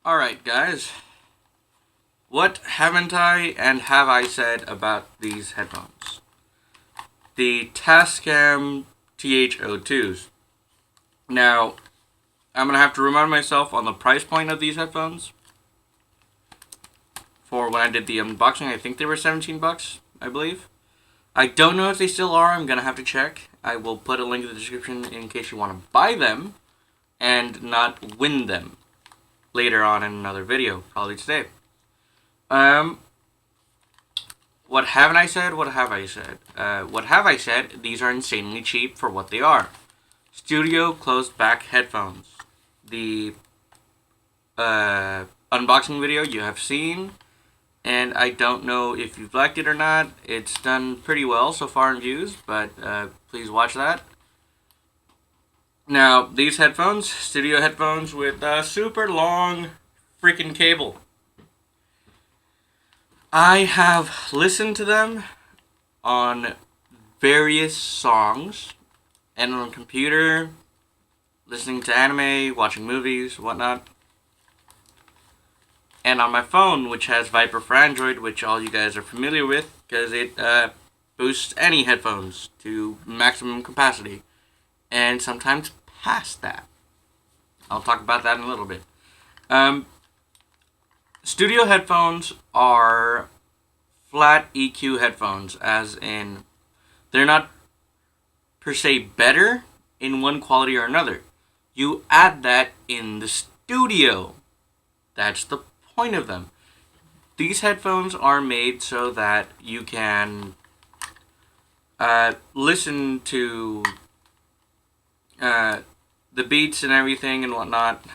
Alright, guys. What haven't I and have I said about these headphones? The Tascam TH-02s. Now, I'm going to have to remind myself on the price point of these headphones. For when I did the unboxing, I think they were 17 bucks, I believe. I don't know if they still are. I'm going to have to check. I will put a link in the description in case you want to buy them and not win them later on in another video, probably today. What haven't I said? What have I said? What have I said? These are insanely cheap for what they are. Studio closed back headphones. The unboxing video you have seen, and I don't know if you've liked it or not. It's done pretty well so far in views, but please watch that. Now, these headphones, studio headphones with a super long freaking cable. I have listened to them on various songs and on a computer, listening to anime, watching movies, whatnot. And on my phone, which has Viper for Android, which all you guys are familiar with, because it boosts any headphones to maximum capacity, and sometimes past that. I'll talk about that in a little bit. Studio headphones are flat EQ headphones, as in they're not per se better in one quality or another. You add that in the studio. That's the point of them. These headphones are made so that you can listen to the beats and everything and whatnot.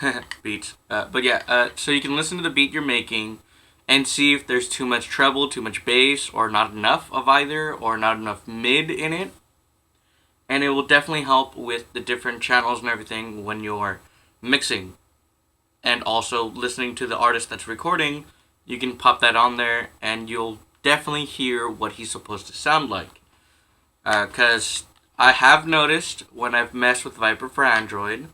Beats. But yeah, so you can listen to the beat you're making and see if there's too much treble, too much bass, or not enough of either, or not enough mid in it. And it will definitely help with the different channels and everything when you're mixing. And also listening to the artist that's recording, you can pop that on there and you'll definitely hear what he's supposed to sound like. Because I have noticed when I've messed with Viper for Android,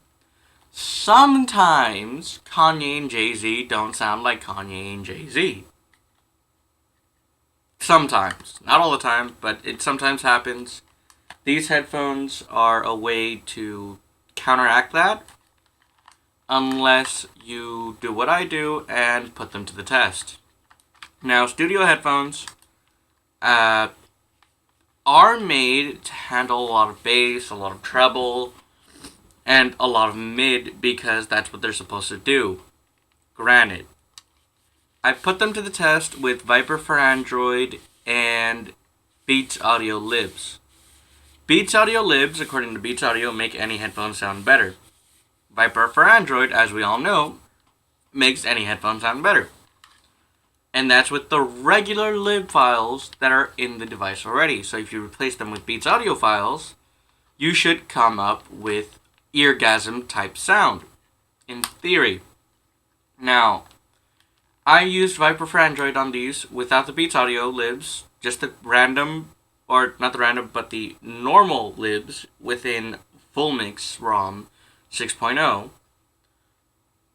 sometimes Kanye and Jay-Z don't sound like Kanye and Jay-Z. Sometimes. Not all the time, but it sometimes happens. These headphones are a way to counteract that, unless you do what I do and put them to the test. Now, studio headphones are made to handle a lot of bass, a lot of treble, and a lot of mid because that's what they're supposed to do. Granted, I put them to the test with Viper for Android and Beats Audio Libs. Beats Audio Libs, according to Beats Audio, make any headphone sound better. Viper for Android, as we all know, makes any headphone sound better. And that's with the regular lib files that are in the device already. So if you replace them with Beats Audio files, you should come up with eargasm type sound, in theory. Now, I used Viper for Android on these without the Beats Audio libs, just the random, or not the random, but the normal libs within Full Mix ROM 6.0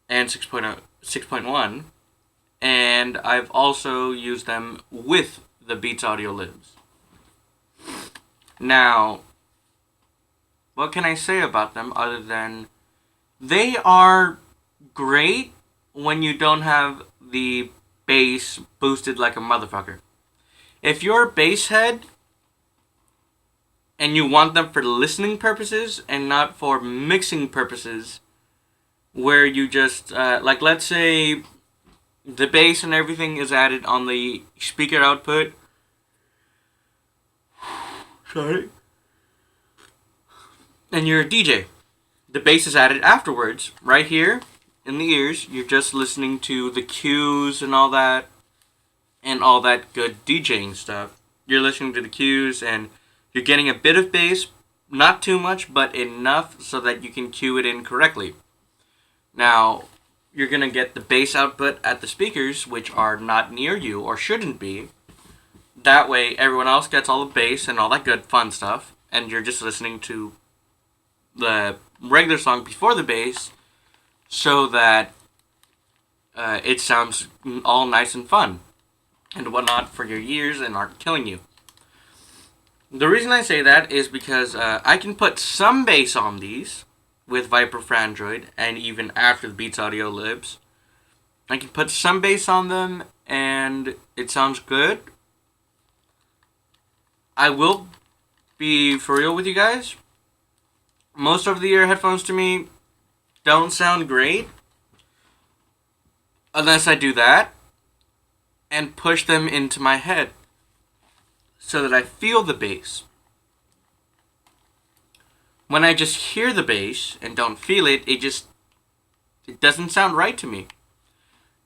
and 6.1, and I've also used them with the Beats Audio libs. Now, what can I say about them other than they are great when you don't have the bass boosted like a motherfucker. If you're a bass head and you want them for listening purposes and not for mixing purposes, where you just, like let's say the bass and everything is added on the speaker output. Sorry. And you're a DJ. The bass is added afterwards, right here in the ears. You're just listening to the cues and all that good DJing stuff. You're listening to the cues and you're getting a bit of bass, not too much, but enough so that you can cue it in correctly. Now, you're going to get the bass output at the speakers, which are not near you or shouldn't be. That way, everyone else gets all the bass and all that good fun stuff, and you're just listening to the regular song before the bass, so that it sounds all nice and fun and whatnot for your ears and aren't killing you. The reason I say that is because I can put some bass on these with Viper for Android, and even after the Beats Audio libs. I can put some bass on them, and it sounds good. I will be for real with you guys. Most over-the-ear headphones to me don't sound great unless I do that and push them into my head so that I feel the bass. When I just hear the bass and don't feel it, it doesn't sound right to me.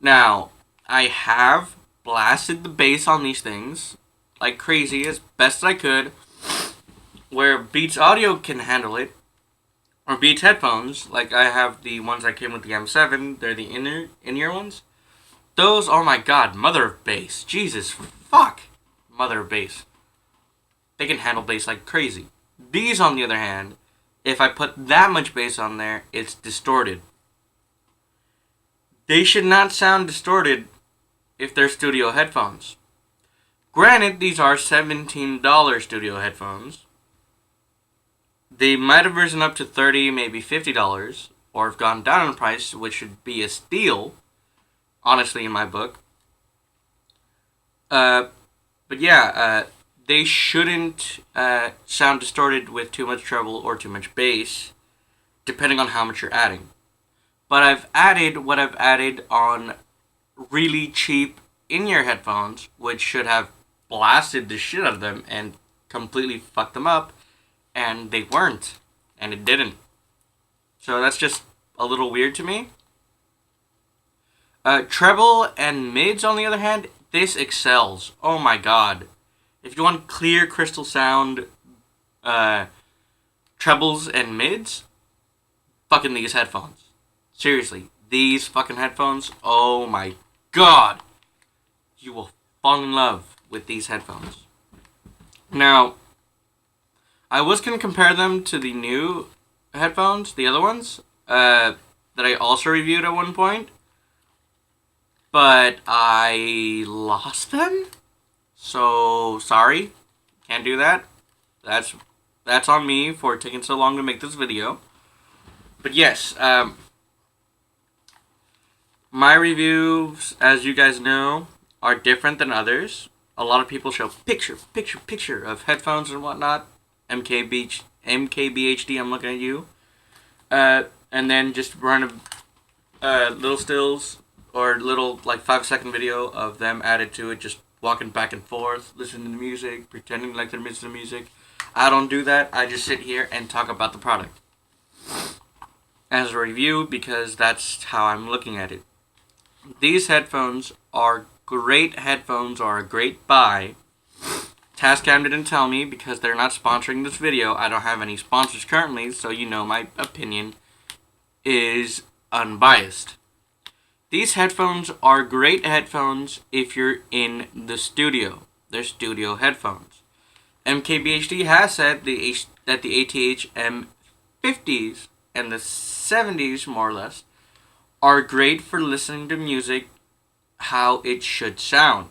Now, I have blasted the bass on these things like crazy as best I could, where Beats Audio can handle it, or Beats headphones. Like I have the ones that came with the M7, they're the in-ear ones. Those, oh my god, mother of bass. Jesus fuck, mother of bass. They can handle bass like crazy. These, on the other hand, if I put that much bass on there, it's distorted. They should not sound distorted if they're studio headphones. Granted, these are $17 studio headphones. They might have risen up to $30, maybe $50, or have gone down in price, which should be a steal, honestly, in my book. But yeah, they shouldn't sound distorted with too much treble or too much bass, depending on how much you're adding. But I've added what I've added on really cheap in-ear headphones, which should have blasted the shit out of them and completely fucked them up, and they weren't, and it didn't. So that's just a little weird to me. Treble and mids, on the other hand, this excels. Oh my god. If you want clear crystal sound, trebles and mids, fucking these headphones. Seriously, these fucking headphones, oh my god. You will fall in love with these headphones. Now, I was going to compare them to the new headphones, the other ones, that I also reviewed at one point, but I lost them? So, sorry, can't do that. That's on me for taking so long to make this video. But yes, my reviews, as you guys know, are different than others. A lot of people show picture of headphones and whatnot. MKBHD, I'm looking at you. And then just run little stills or little like 5-second video of them added to it, just walking back and forth, listening to music, pretending like they're listening to music. I don't do that. I just sit here and talk about the product as a review because that's how I'm looking at it. These headphones are great headphones, are a great buy. Tascam didn't tell me because they're not sponsoring this video. I don't have any sponsors currently, so you know my opinion is unbiased. These headphones are great headphones if you're in the studio. They're studio headphones. MKBHD has said that the ATH M50s and the 70s, more or less, are great for listening to music how it should sound.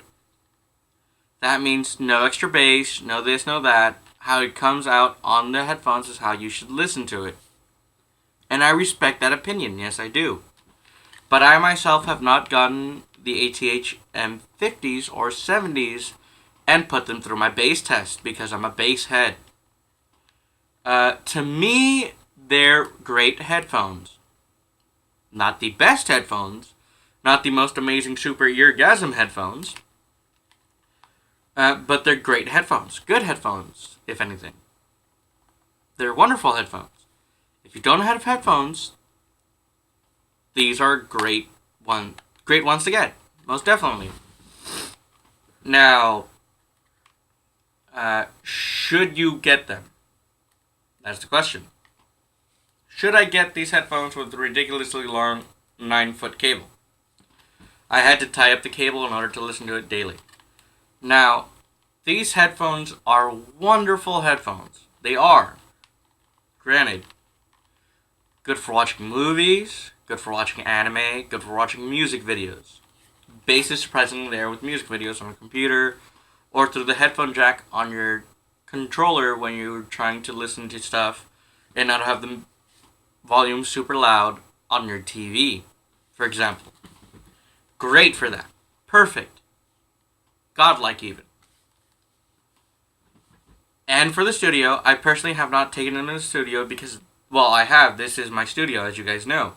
That means no extra bass, no this, no that. How it comes out on the headphones is how you should listen to it. And I respect that opinion, yes I do. But I myself have not gotten the ATH M50s or 70s and put them through my bass test because I'm a bass head. To me, they're great headphones. Not the best headphones, not the most amazing super eargasm headphones, but they're great headphones. Good headphones, if anything. They're wonderful headphones. If you don't have headphones, these are great ones to get. Most definitely. Now, should you get them? That's the question. Should I get these headphones with the ridiculously long 9-foot cable? I had to tie up the cable in order to listen to it daily. Now, these headphones are wonderful headphones. They are. Granted, good for watching movies, good for watching anime, good for watching music videos. Bass is surprisingly there with music videos on a computer or through the headphone jack on your controller when you're trying to listen to stuff and not have the volume super loud on your TV, for example. Great for that. Perfect. Godlike even. And for the studio, I personally have not taken them to the studio because, well, I have. This is my studio, as you guys know.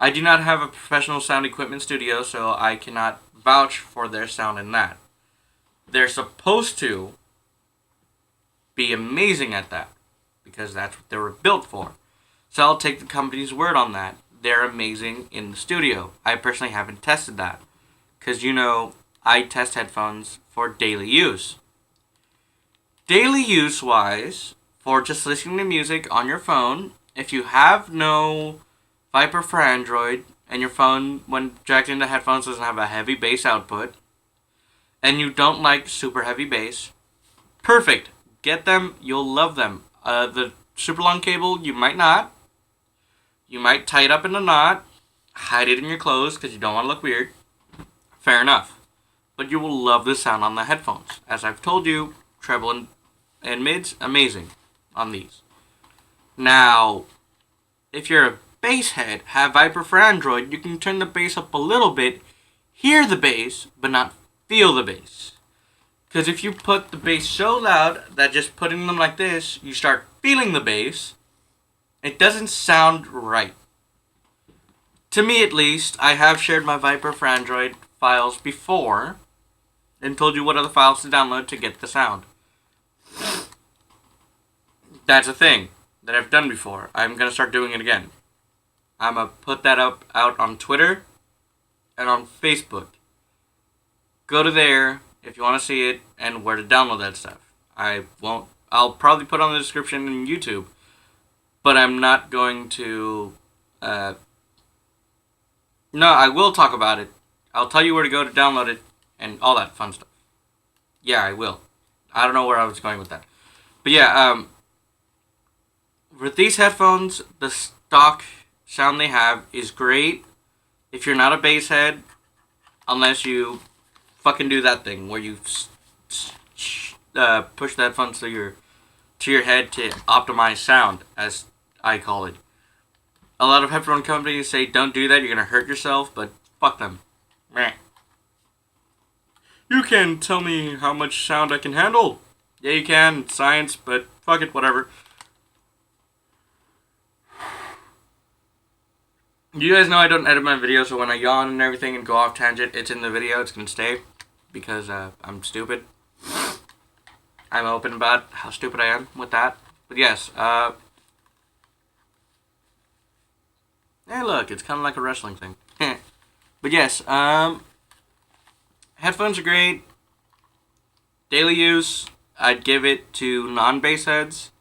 I do not have a professional sound equipment studio, so I cannot vouch for their sound in that. They're supposed to be amazing at that, because that's what they were built for. So I'll take the company's word on that. They're amazing in the studio. I personally haven't tested that, because you know, I test headphones for daily use. Daily use wise, for just listening to music on your phone, if you have no Viper for Android, and your phone, when jacked into headphones, doesn't have a heavy bass output, and you don't like super heavy bass, perfect. Get them, you'll love them. The super long cable, you might not. You might tie it up in a knot, hide it in your clothes because you don't want to look weird. Fair enough. But you will love the sound on the headphones. As I've told you, treble and mids, amazing on these. Now, if you're a bass head, have Viper for Android, you can turn the bass up a little bit, hear the bass, but not feel the bass. Because if you put the bass so loud that just putting them like this, you start feeling the bass, it doesn't sound right. To me at least, I have shared my Viper for Android files before and told you what other files to download to get the sound. That's a thing that I've done before. I'm going to start doing it again. I'm going to put that out on Twitter and on Facebook. Go to there if you want to see it and where to download that stuff. I'll probably put on the description in YouTube, but I'm not going to, no, I will talk about it. I'll tell you where to go to download it and all that fun stuff. Yeah, I will. I don't know where I was going with that. But yeah, with these headphones, the stock sound they have is great. If you're not a bass head, unless you fucking do that thing where you push the headphones to your head to optimize sound, as I call it. A lot of headphone companies say don't do that, you're gonna hurt yourself, but fuck them. Meh. You can tell me how much sound I can handle. Yeah, you can, science, but fuck it, whatever. You guys know I don't edit my videos, so when I yawn and everything and go off tangent, it's in the video, it's gonna stay. Because I'm stupid. I'm open about how stupid I am with that. But yes, hey look, it's kind of like a wrestling thing. But yes, headphones are great. Daily use, I'd give it to non-bass heads,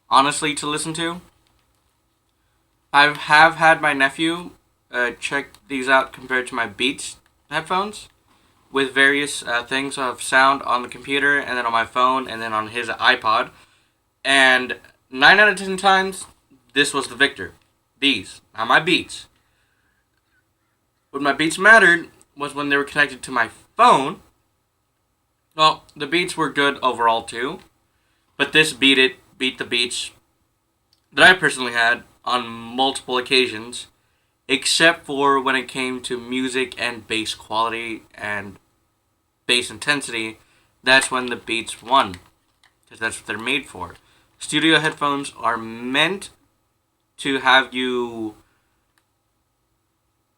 honestly, to listen to. I have had my nephew check these out compared to my Beats headphones with various things of sound on the computer and then on my phone and then on his iPod. And 9 out of 10 times, this was the victor. These, not my Beats. What my Beats mattered was when they were connected to my phone. Well, the Beats were good overall too, but this beat the Beats that I personally had on multiple occasions, except for when it came to music and bass quality and bass intensity. That's when the Beats won, because that's what they're made for. Studio headphones are meant to have you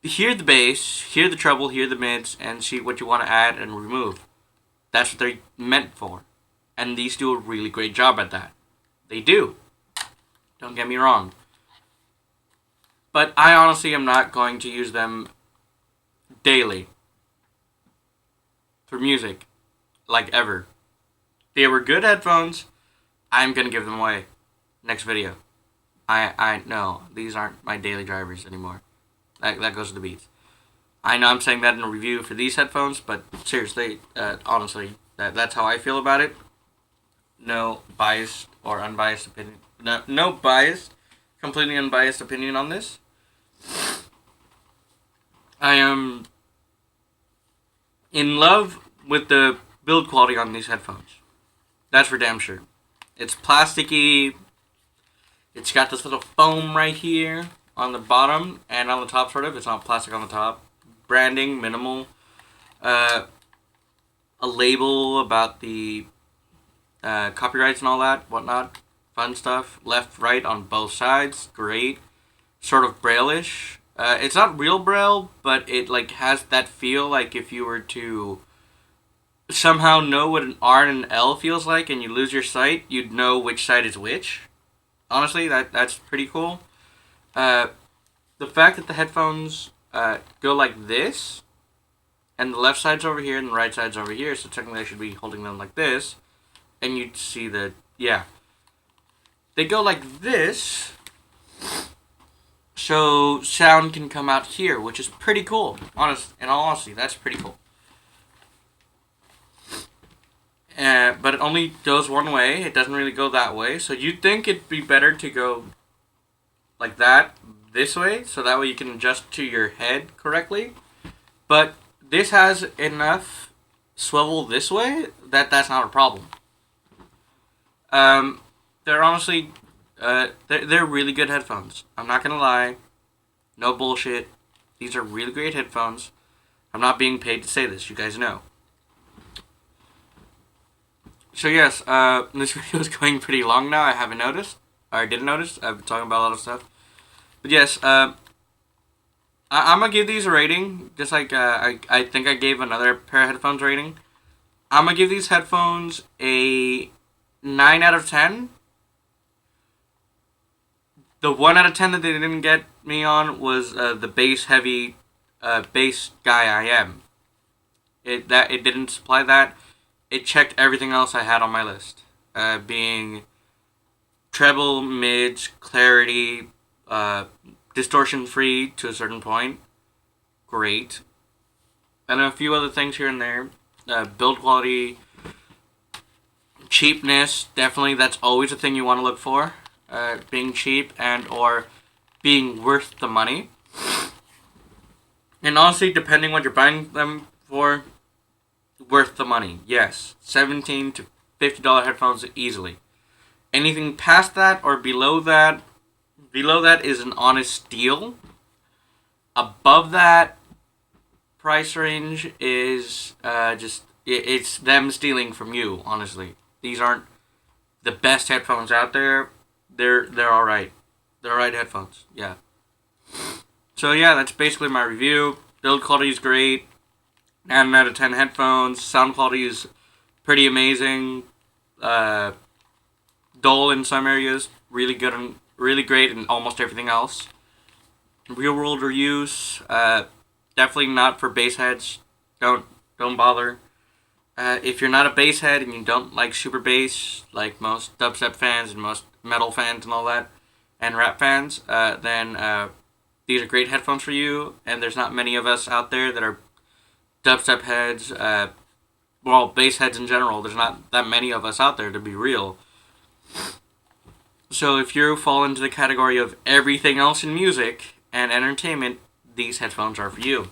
hear the bass, hear the treble, hear the mids, and see what you want to add and remove. That's what they're meant for. And these do a really great job at that. They do. Don't get me wrong. But I honestly am not going to use them daily for music, like ever. They were good headphones. I'm going to give them away next video. I no, these aren't my daily drivers anymore. That goes to the Beats. I know I'm saying that in a review for these headphones, but seriously, honestly, that's how I feel about it. No biased or unbiased opinion. No biased, completely unbiased opinion on this. I am in love with the build quality on these headphones. That's for damn sure. It's plasticky. It's got this little foam right here on the bottom and on the top, sort of. It's not plastic on the top. Branding, minimal. A label about the copyrights and all that, whatnot. Fun stuff. Left, right on both sides. Great. Sort of braille-ish. It's not real braille, but it like has that feel like if you were to somehow know what an R and an L feels like and you lose your sight, you'd know which side is which. Honestly, that's pretty cool. The fact that the headphones go like this, and the left side's over here and the right side's over here, so technically I should be holding them like this, and you'd see the, yeah. They go like this, so sound can come out here, which is pretty cool. In all honesty, that's pretty cool. But it only goes one way. It doesn't really go that way. So you'd think it'd be better to go like that, this way, so that way you can adjust to your head correctly. But this has enough swivel this way that that's not a problem. They're honestly, they're really good headphones. I'm not gonna lie. No bullshit. These are really great headphones. I'm not being paid to say this. You guys know. So yes, this video is going pretty long now. I haven't noticed. Or I didn't notice. I've been talking about a lot of stuff. But yes, I'm going to give these a rating. Just like I think I gave another pair of headphones rating. I'm going to give these headphones a 9 out of 10. The 1 out of 10 that they didn't get me on was the bass heavy bass guy I am. It didn't supply that. It checked everything else I had on my list. Being treble, mids, clarity, distortion free to a certain point. Great. And a few other things here and there. Build quality, cheapness, definitely that's always a thing you want to look for. Being cheap and or being worth the money. And honestly, depending what you're buying them for, worth the money. Yes, $17 to $50 headphones easily. Anything past that or below that is an honest steal. Above that price range is it's them stealing from you. Honestly, these aren't the best headphones out there. They're all right. They're all right headphones. Yeah. So yeah, that's basically my review. Build quality is great. 9 out of 10 headphones. Sound quality is pretty amazing. Dull in some areas. Really good and really great in almost everything else. Real world reviews. Definitely not for bass heads. Don't bother. If you're not a bass head and you don't like super bass, like most dubstep fans and most metal fans and all that, and rap fans, then these are great headphones for you. And there's not many of us out there that are dubstep heads, bass heads in general. There's not that many of us out there, to be real. So if you fall into the category of everything else in music and entertainment, these headphones are for you.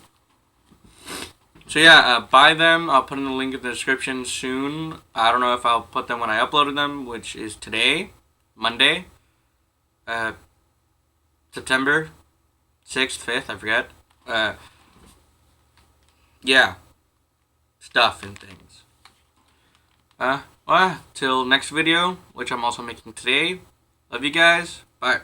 So yeah, buy them. I'll put in the link in the description soon. I don't know if I'll put them when I uploaded them, which is today, Monday, September 6th, 5th, I forget. Yeah, stuff and things. Till next video, which I'm also making today. Love you guys. Bye.